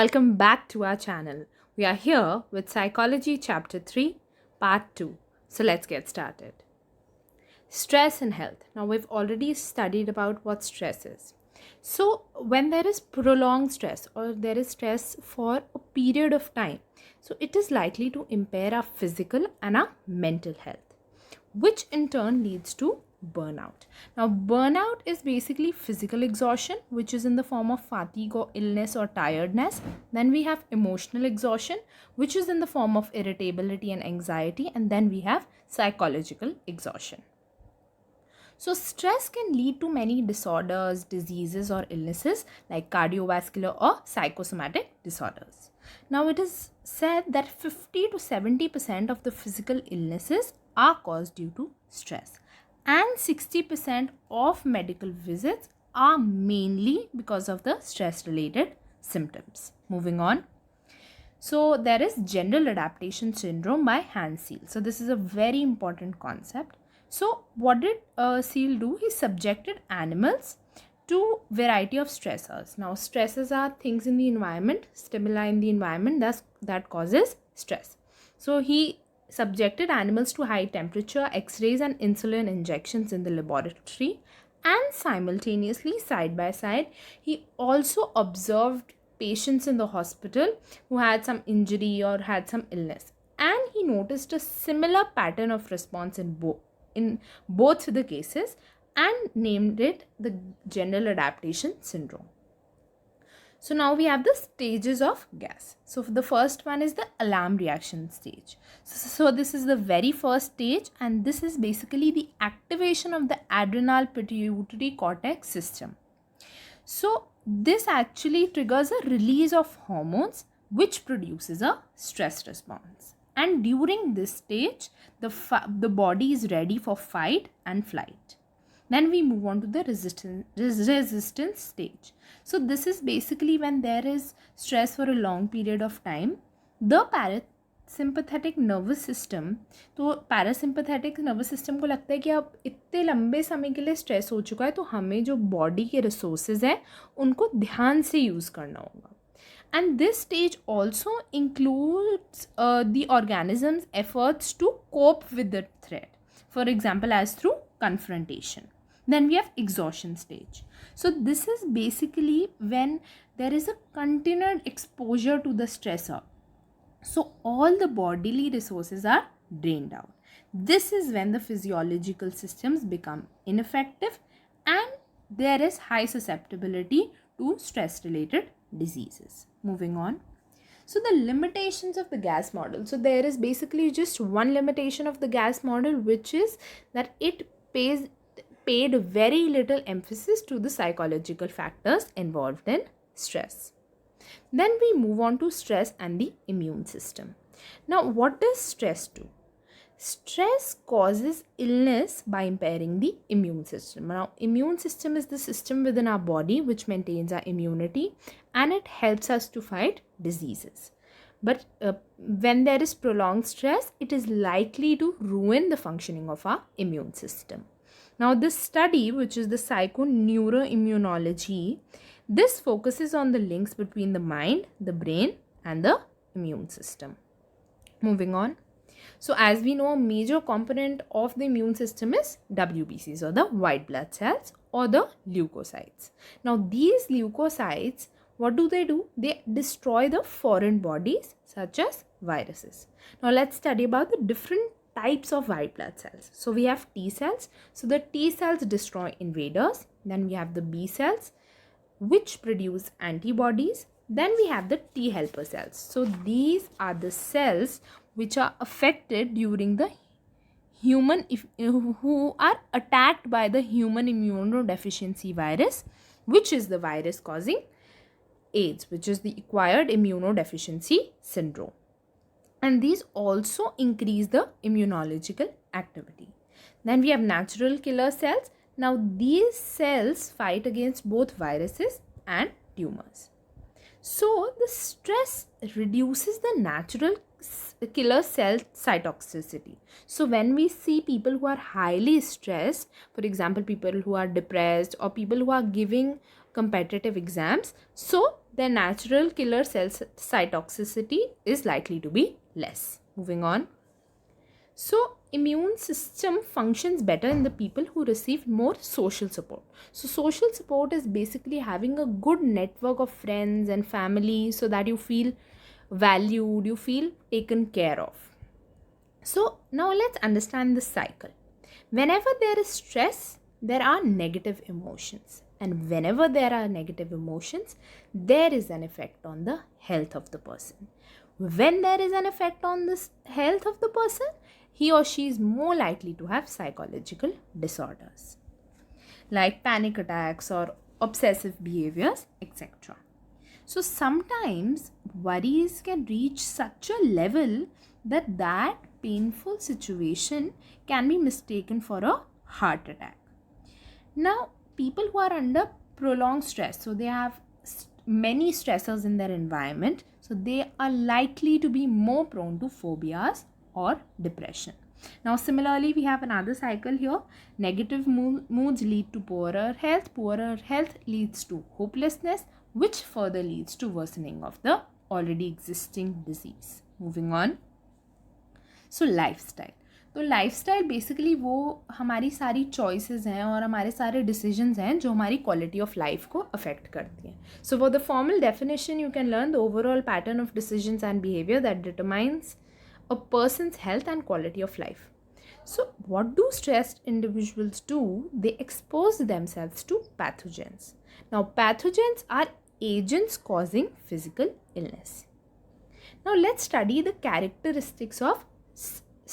Welcome back to our channel. We are here with Psychology Chapter 3, Part 2. So let's get started. Stress and health. Now we've already studied about what stress is. So when there is prolonged stress or there is stress for a period of time, so it is likely to impair our physical and our mental health, which in turn leads to burnout. Now, burnout is basically physical exhaustion, which is in the form of fatigue or illness or tiredness. Then we have emotional exhaustion, which is in the form of irritability and anxiety. And then we have psychological exhaustion. So, stress can lead to many disorders, diseases, or illnesses like cardiovascular or psychosomatic disorders. Now, it is said that 50 to 70% of the physical illnesses are caused due to stress, and 60% of medical visits are mainly because of the stress related symptoms. Moving on. So, there is general adaptation syndrome by Hans Seal. So, this is a very important concept. So, what did Seal do? He subjected animals to variety of stressors. Now, stresses are things in the environment, stimuli in the environment that causes stress. So, he subjected animals to high temperature, X-rays and insulin injections in the laboratory, and simultaneously, side by side, he also observed patients in the hospital who had some injury or had some illness, and he noticed a similar pattern of response in both the cases and named it the general adaptation syndrome. So now we have the stages of gas. So the first one is the alarm reaction stage. So this is the very first stage, and this is basically the activation of the adrenal pituitary cortex system. So this actually triggers a release of hormones which produces a stress response. And during this stage, the body is ready for fight and flight. Then we move on to the resistance stage. So this is basically when there is stress for a long period of time, the parasympathetic nervous system, तो parasympathetic nervous system को लगता है कि अब इतने लंबे समय के लिए स्ट्रेस हो चुका है, तो हमें जो बॉडी के रिसोर्सेज हैं उनको ध्यान से यूज़ करना होगा. And this stage also includes the organism's efforts to cope with the threat, for example as through confrontation. Then we have exhaustion stage. So this is basically when there is a continued exposure to the stressor, so all the bodily resources are drained out. This is when the physiological systems become ineffective and there is high susceptibility to stress related diseases. Moving on. So the limitations of the gas model. So there is basically just one limitation of the gas model, which is that it paid very little emphasis to the psychological factors involved in stress. Then we move on to stress and the immune system. Now, what does stress do? Stress causes illness by impairing the immune system. Now, immune system is the system within our body which maintains our immunity and it helps us to fight diseases. But when there is prolonged stress, it is likely to ruin the functioning of our immune system. Now, this study, which is the psychoneuroimmunology, this focuses on the links between the mind, the brain, and the immune system. Moving on. So, as we know, a major component of the immune system is WBCs, or the white blood cells, or the leukocytes. Now, these leukocytes, what do? They destroy the foreign bodies such as viruses. Now, let's study about the different types of white blood cells. So, we have T cells. So, the T cells destroy invaders. Then we have the B cells, which produce antibodies. Then we have the T helper cells. So these are the cells which are affected during the who are attacked by the human immunodeficiency virus, which is the virus causing AIDS, which is the acquired immunodeficiency syndrome. And these also increase the immunological activity. Then we have natural killer cells. Now these cells fight against both viruses and tumors. So the stress reduces the natural killer cell cytotoxicity. So when we see people who are highly stressed, for example people who are depressed or people who are giving competitive exams, so their natural killer cell cytotoxicity is likely to be less. Moving on. So immune system functions better in the people who receive more social support. So social support is basically having a good network of friends and family so that you feel valued, you feel taken care of. So now let's understand the cycle. Whenever there is stress, there are negative emotions. And whenever there are negative emotions, there is an effect on the health of the person. When there is an effect on the health of the person, he or she is more likely to have psychological disorders like panic attacks or obsessive behaviors, etc. So sometimes worries can reach such a level that painful situation can be mistaken for a heart attack. Now, people who are under prolonged stress, so they have many stressors in their environment, so they are likely to be more prone to phobias or depression. Now, similarly, we have another cycle here. Negative moods lead to poorer health leads to hopelessness, which further leads to worsening of the already existing disease. Moving on. So lifestyle, तो lifestyle basically वो हमारी सारी choices हैं और हमारे सारे decisions हैं जो हमारी क्वालिटी ऑफ लाइफ को अफेक्ट करती हैं. So for the formal definition you can learn the overall pattern of decisions and behaviour that determines a person's health and quality of life. So what do stressed individuals do? They expose themselves to pathogens. Now pathogens are agents causing physical illness. Now let's study the characteristics of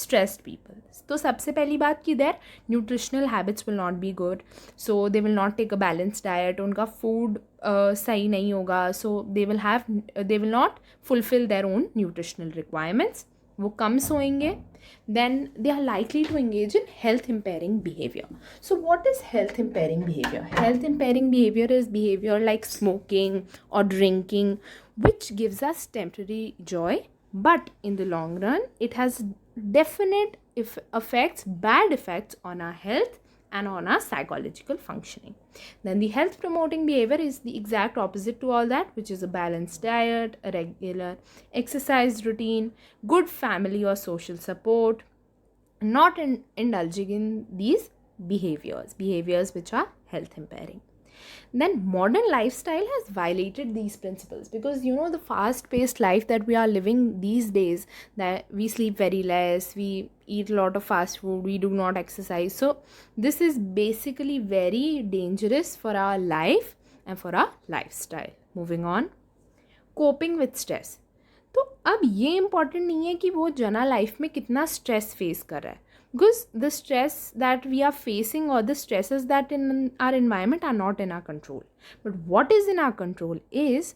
stressed people. तो सबसे पहली बात कि their nutritional habits will not be good, so they will not take a balanced diet, उनका food सही नहीं होगा, so they will not fulfill their own nutritional requirements, वो कम सोएंगे. Then they are likely to engage in health impairing behavior. So what is health impairing behavior? Health impairing behavior is behavior like smoking or drinking, which gives us temporary joy, but in the long run it has definite bad effects on our health and on our psychological functioning. Then the health promoting behavior is the exact opposite to all that, which is a balanced diet, a regular exercise routine, good family or social support, not indulging in these behaviors which are health impairing. Then modern lifestyle has violated these principles, because you know the fast paced life that we are living these days, that we sleep very less, we eat a lot of fast food, we do not exercise. So this is basically very dangerous for our life and for our lifestyle. Moving on. Coping with stress. तो अब ये important नहीं है कि वो जना life में कितना स्ट्रेस फेस कर रहा है, because the stress that we are facing or the stresses that in our environment are not in our control. But what is in our control is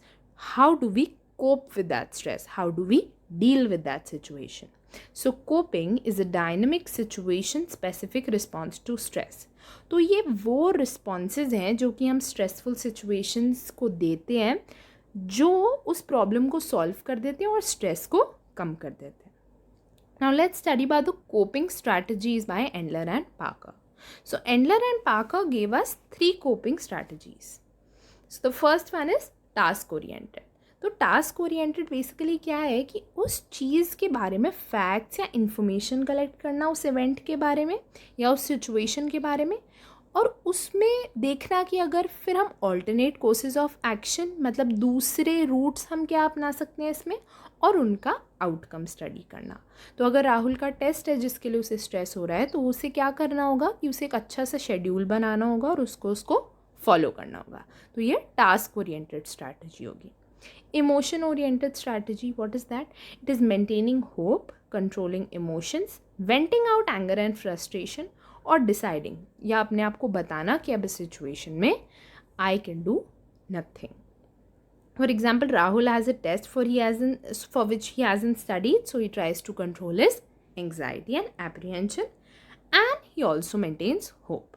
how do we cope with that stress, how do we deal with that situation. So coping is a dynamic situation specific response to stress. तो ये वो responses हैं जो कि हम stressful situations को देते हैं, जो उस प्रॉब्लम को सॉल्व कर देते हैं और स्ट्रेस को कम कर देते हैं. Now let's study about the coping strategies by Endler and Parker. So Endler and Parker gave us 3 coping strategies. So the first one is task oriented. तो टास्क ओरिएंटेड बेसिकली क्या है कि उस चीज़ के बारे में फैक्ट्स या इंफॉर्मेशन कलेक्ट करना उस इवेंट के बारे में या उस सिचुएशन के बारे में, और उसमें देखना कि अगर फिर हम ऑल्टरनेट कोर्सेज ऑफ एक्शन, मतलब दूसरे रूट्स हम क्या अपना सकते हैं इसमें, और उनका आउटकम स्टडी करना. तो अगर राहुल का टेस्ट है जिसके लिए उसे स्ट्रेस हो रहा है, तो उसे क्या करना होगा कि उसे एक अच्छा सा शेड्यूल बनाना होगा और उसको फॉलो करना होगा. तो ये टास्क ओरिएंटेड स्ट्रैटेजी होगी. Emotion oriented strategy, what is that? It is maintaining hope, controlling emotions, venting out anger and frustration, और deciding या अपने आप को बताना कि अब इस सिचुएशन में I can do nothing. For example, Rahul has a test for which he hasn't studied, so he tries to control his anxiety and apprehension, and he also maintains hope.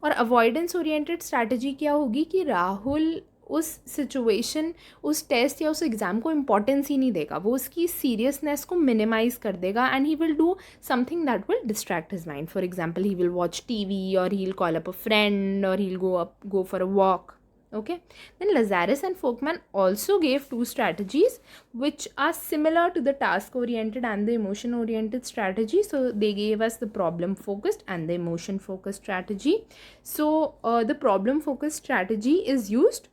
और अवॉइडेंस ओरिएंटेड स्ट्रैटेजी क्या होगी कि राहुल उस situation, उस test या उस exam को importance ही नहीं देगा, वो उसकी सीरियसनेस को मिनिमाइज़ कर देगा, and he will do something that will distract his mind. For example, he will watch TV, और he will call up a friend, और he will go for a walk. Okay, then Lazarus and Folkman also gave two strategies which are similar to the task oriented and the emotion oriented strategy. So they gave us the problem focused and the emotion focused strategy. So the problem focused strategy is used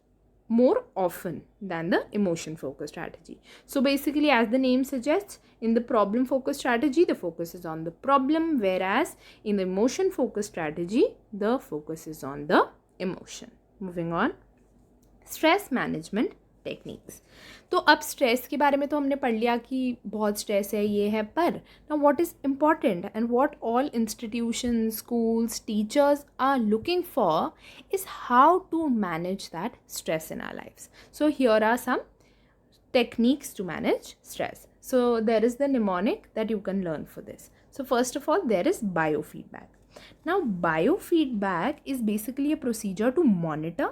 more often than the emotion focused strategy. So basically, as the name suggests, in the problem focused strategy the focus is on the problem, whereas in the emotion focused strategy the focus is on the emotion. Moving on, stress management techniques. तो अब stress के बारे में तो हमने पढ़ लिया कि बहुत स्ट्रेस है, ये है, पर now what is important and what all institution, schools, teachers are looking for is how to manage that stress in our lifes. So here are some techniques to manage stress. So there is the mnemonic that you can learn for this. So first of all, there is biofeedback. Now biofeedback is basically a procedure to monitor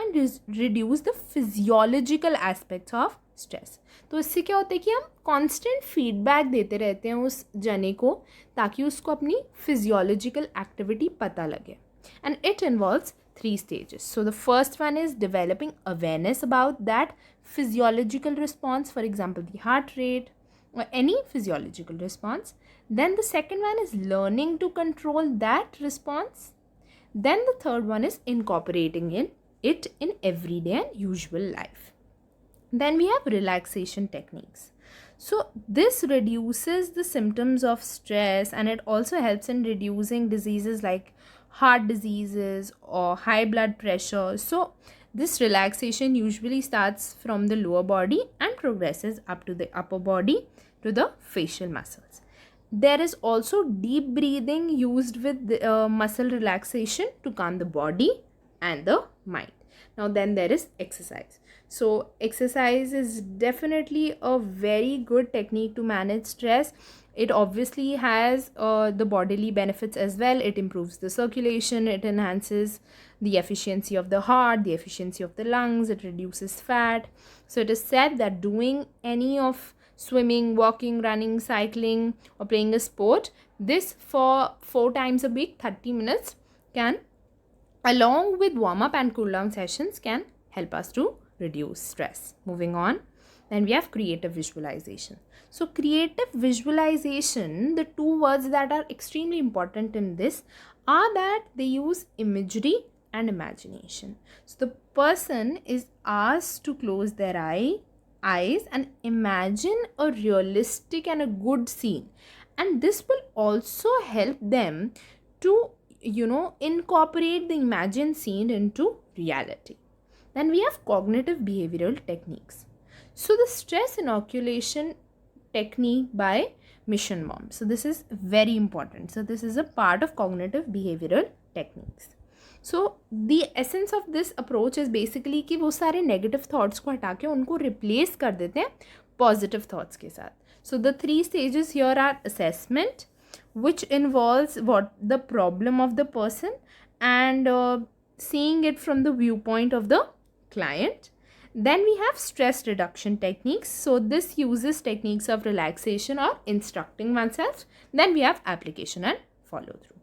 and reduce the physiological aspects of stress. तो इससे क्या होता है कि हम constant feedback देते रहते हैं उस जने को ताकि उसको अपनी physiological activity पता लगे. And it involves 3 stages. So the first one is developing awareness about that physiological response, for example the heart rate or any physiological response. Then the second one is learning to control that response. Then the third one is incorporating it in everyday and usual life. Then we have relaxation techniques. So this reduces the symptoms of stress and it also helps in reducing diseases like heart diseases or high blood pressure. So this relaxation usually starts from the lower body and progresses up to the upper body to the facial muscles. There is also deep breathing used with muscle relaxation to calm the body and the mind. Now then there is exercise. So exercise is definitely a very good technique to manage stress. It obviously has the bodily benefits as well. It improves the circulation, it enhances the efficiency of the heart, the efficiency of the lungs, it reduces fat. So it is said that doing any of swimming, walking, running, cycling or playing a sport, this for 4 times a week, 30 minutes can, along with warm-up and cool-down sessions, can help us to reduce stress. Moving on, then we have creative visualization. So creative visualization, the two words that are extremely important in this are that they use imagery and imagination. So the person is asked to close their eyes and imagine a realistic and a good scene, and this will also help them to incorporate the imagined scene into reality. Then we have cognitive behavioral techniques. So the stress inoculation technique by Mission Mom. So this is very important. So this is a part of cognitive behavioral techniques. So the essence of this approach is basically कि वो सारे negative thoughts को हटा के उनको replace कर देते हैं positive thoughts के साथ. So the 3 stages here are assessment, which involves what the problem of the person and seeing it from the viewpoint of the client. Then we have stress reduction techniques. So this uses techniques of relaxation or instructing oneself. Then we have application and follow through.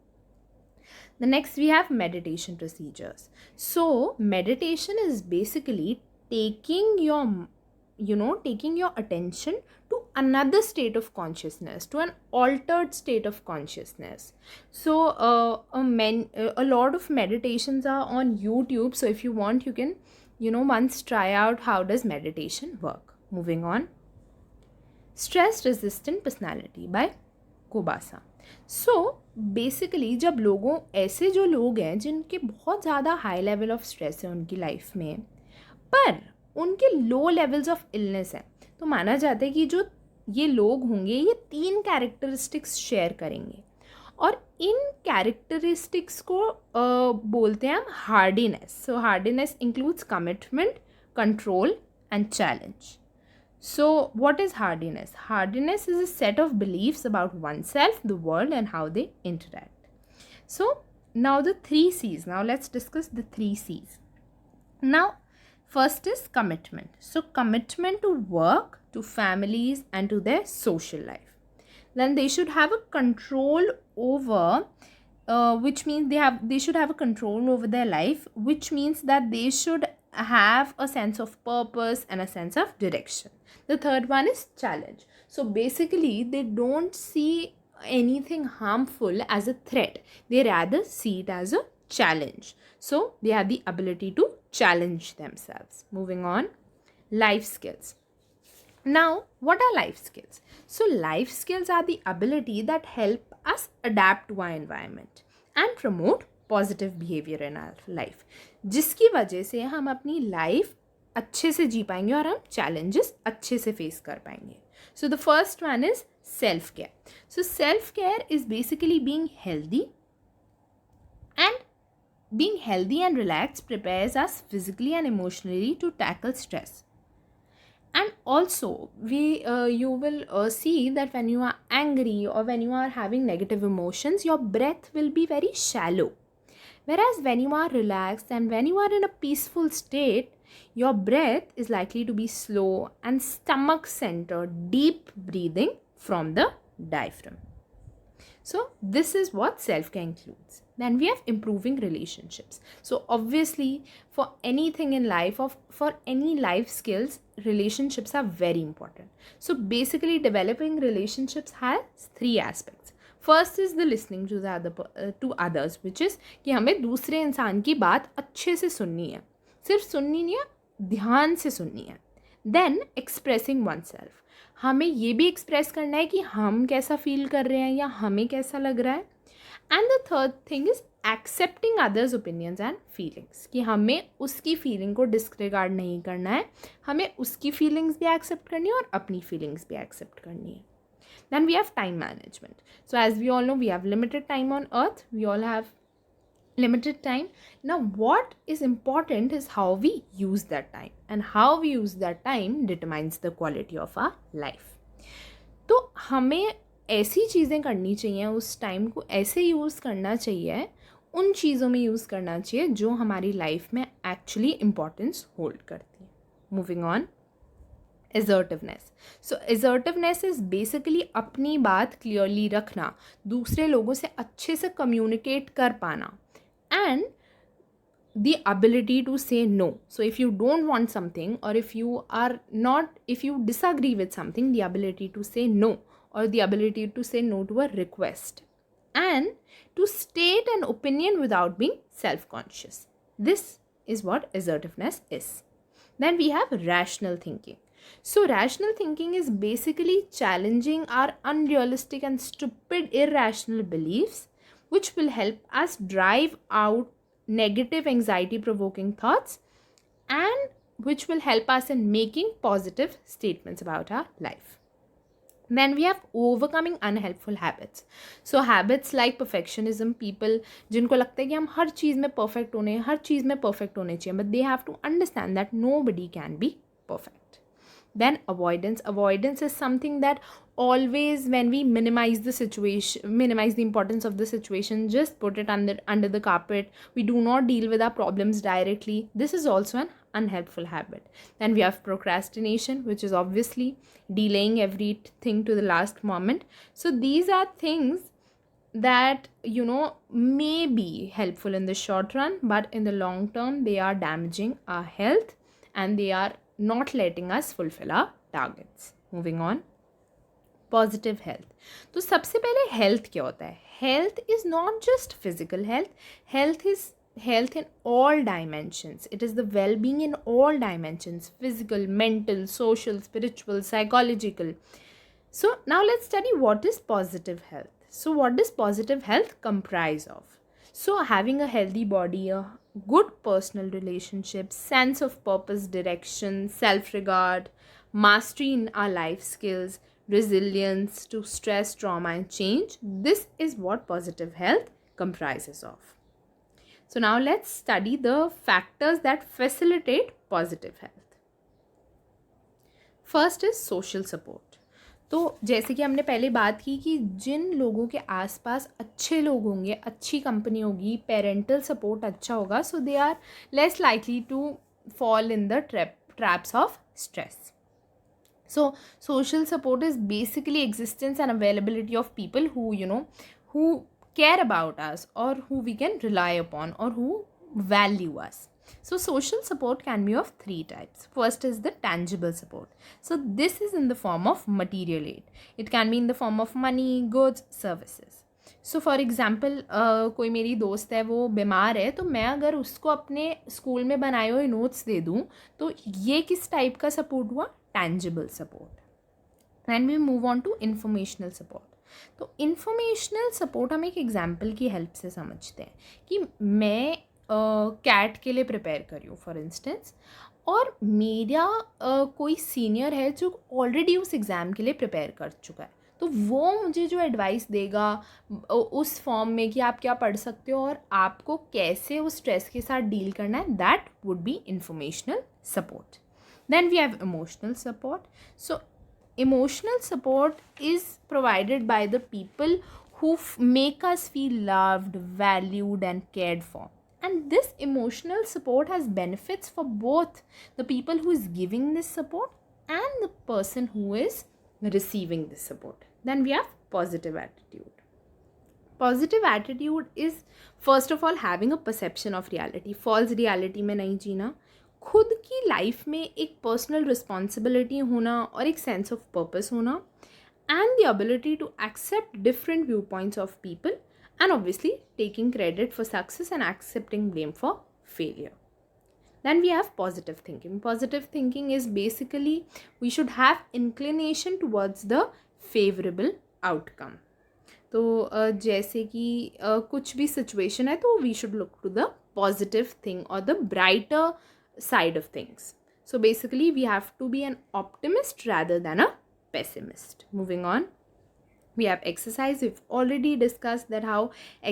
The next we have meditation procedures. So meditation is basically taking your attention to another state of consciousness, to an altered state of consciousness. So a lot of meditations are on YouTube. So if you want, you can once try out how does meditation work. Moving on, stress resistant personality by Kobasa. So basically जब ऐसे जो लोग हैं जिनके बहुत ज़्यादा high level of stress है उनकी लाइफ में, पर उनके लो लेवल्स ऑफ इलनेस है, तो माना जाता है कि जो ये लोग होंगे ये 3 कैरेक्टरिस्टिक्स शेयर करेंगे और इन कैरेक्टरिस्टिक्स को बोलते हैं हम hardiness. So hardiness includes commitment, control and challenge. So what is hardiness? Hardiness is a set of beliefs about oneself, the world and how they interact. So now the 3 C's. Now let's discuss the 3 C's. Now first is commitment. So commitment to work, to families and to their social life. Then they should have a control over which means they should have a control over their life, which means that they should have a sense of purpose and a sense of direction. The third one is challenge. So basically, they don't see anything harmful as a threat, they rather see it as a challenge. So they have the ability to challenge themselves. Moving on, life skills. Now, what are life skills? So, life skills are the ability that help us adapt to our environment and promote positive behavior in our life, जिसकी वजह से हम अपनी life अच्छे से जी पाएंगे और हम challenges अच्छे से face कर पाएंगे. So, the first one is self-care. So, self-care is basically being healthy, and being healthy and relaxed prepares us physically and emotionally to tackle stress. And also you will see that when you are angry or when you are having negative emotions, your breath will be very shallow, whereas when you are relaxed and when you are in a peaceful state, your breath is likely to be slow and stomach centered, deep breathing from the diaphragm. So this is what self-care includes. Then we have improving relationships. So obviously, for anything in life, or for any life skills, relationships are very important. So basically, developing relationships has three aspects. First is the listening to the to others, which is कि हमें दूसरे इंसान की बात अच्छे से सुननी है, सिर्फ सुननी नहीं है, ध्यान से सुननी है. Then expressing oneself. हमें ये भी एक्सप्रेस करना है कि हम कैसा फील कर रहे हैं या हमें कैसा लग रहा है. And the third thing is accepting others opinions and feelings, कि हमें उसकी फीलिंग को डिस्क्रिगार्ड नहीं करना है, हमें उसकी फीलिंग्स भी एक्सेप्ट करनी है और अपनी फीलिंग्स भी एक्सेप्ट करनी है. Then we have time management. So as we all know, we have limited time on earth. We all have limited time. Now what is important is how we use that time, and how we use that time determines the quality of our life. तो हमें ऐसी चीज़ें करनी चाहिए, उस time को ऐसे use करना चाहिए, उन चीज़ों में यूज़ करना चाहिए जो हमारी लाइफ में एक्चुअली इम्पोर्टेंस होल्ड करती है. Moving on, assertiveness. So assertiveness is basically अपनी बात क्लियरली रखना, दूसरे लोगों से अच्छे से कम्युनिकेट कर पाना, and the ability to say no. So if you don't want something, or if you disagree with something, the ability to say no, or the ability to say no to a request, and to state an opinion without being self-conscious. This is what assertiveness is. Then we have rational thinking. So rational thinking is basically challenging our unrealistic and stupid irrational beliefs, which will help us drive out negative anxiety provoking thoughts, and which will help us in making positive statements about our life. Then we have overcoming unhelpful habits. So habits like perfectionism, people जिनको लगता है कि हम हर चीज़ में perfect होने चाहिए, but they have to understand that nobody can be perfect. Then avoidance is something that always, when we minimize the importance of the situation, just put it under the carpet, we do not deal with our problems directly. This is also an unhelpful habit. Then we have procrastination, which is obviously delaying everything to the last moment. So these are things that may be helpful in the short run, but in the long term they are damaging our health, and they are not letting us fulfill our targets. Moving on, positive health. तो सबसे पहले health क्या होता है? Health is not just physical health, health is health in all dimensions. It is the well-being in all dimensions: physical, mental, social, spiritual, psychological. So now let's study what is positive health. So what does positive health comprise of? So having a healthy body, a good personal relationships, sense of purpose, direction, self-regard, mastery in our life skills, resilience to stress, trauma and change. This is what positive health comprises of. So now let's study the factors that facilitate positive health. First is social support. तो जैसे कि हमने पहले बात की कि जिन लोगों के आसपास अच्छे लोग होंगे, अच्छी कंपनी होगी, पेरेंटल सपोर्ट अच्छा होगा, so they are less likely to fall in the traps of stress. So social support is basically existence and availability of people who care about us, or who we can rely upon, or who value us. So social support can be of three types. First is the tangible support. So this is in the form of material aid. It can be in the form of money, goods, services. So for example कोई मेरी दोस्त है, वो बीमार है, तो मैं अगर उसको अपने स्कूल में बनाए हुए नोट्स दे दूँ, तो ये किस टाइप का सपोर्ट हुआ? Tangible support. And we move on to informational support. तो इंफॉर्मेशनल सपोर्ट हम एक एग्जाम्पल की हेल्प से समझते हैं कि मैं कैट के लिए प्रिपेयर कर रही हूँ फॉर इंस्टेंस, और मेरा कोई सीनियर है जो ऑलरेडी उस एग्ज़ाम के लिए प्रिपेयर कर चुका है, तो वो मुझे जो एडवाइस देगा उस फॉर्म में कि आप क्या पढ़ सकते हो और आपको कैसे उस स्ट्रेस के साथ डील करना है, that would be informational support. Then we have emotional support. So emotional support is provided by the people who make us feel loved, valued and cared for. And this emotional support has benefits for both the people who is giving this support and the person who is receiving this support. Then we have positive attitude. Positive attitude is first of all having a perception of reality. False reality में नहीं जीना, खुद की life में एक personal responsibility होना और एक sense of purpose होना, and the ability to accept different view points of people, and obviously taking credit for success and accepting blame for failure. Then we have positive thinking. Positive thinking is basically we should have inclination towards the favorable outcome. तो जैसे कि कुछ भी situation है तो we should look to the positive thing और the brighter side of things. So basically we have to be an optimist rather than a pessimist. Moving on, we have exercise. We've already discussed that how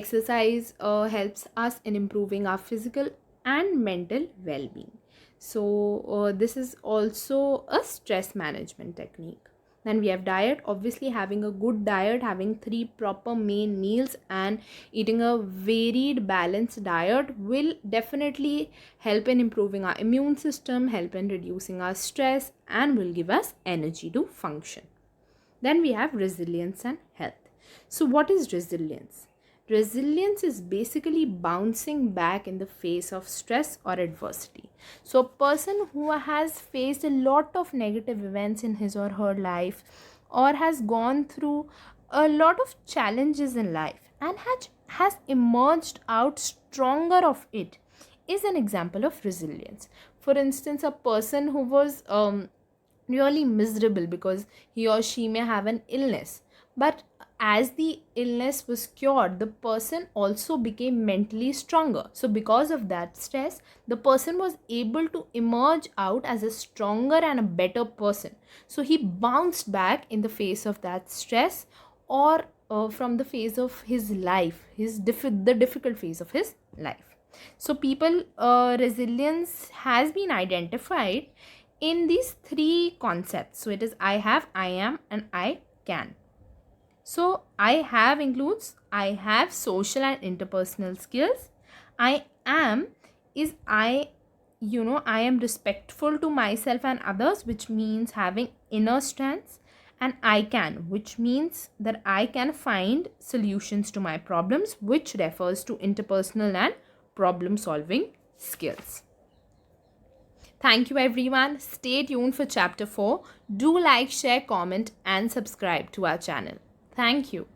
exercise helps us in improving our physical and mental well-being. So this is also a stress management technique. Then we have diet. Obviously having a good diet, having 3 proper main meals and eating a varied balanced diet will definitely help in improving our immune system, help in reducing our stress and will give us energy to function. Then we have resilience and health. So what is resilience? Resilience is basically bouncing back in the face of stress or adversity. So a person who has faced a lot of negative events in his or her life, or has gone through a lot of challenges in life and has emerged out stronger of it, is an example of resilience. For instance, a person who was really miserable because he or she may have an illness, but as the illness was cured, the person also became mentally stronger. So because of that stress, the person was able to emerge out as a stronger and a better person. So he bounced back in the face of that stress, or from the phase of his life, the difficult phase of his life. So people, resilience has been identified in these 3 concepts. So it is I have, I am and I can. So I have includes I have social and interpersonal skills. I am is I am respectful to myself and others, which means having inner strengths. And I can, which means that I can find solutions to my problems, which refers to interpersonal and problem solving skills. Thank you everyone. Stay tuned for chapter 4. Do like, share, comment and subscribe to our channel. Thank you.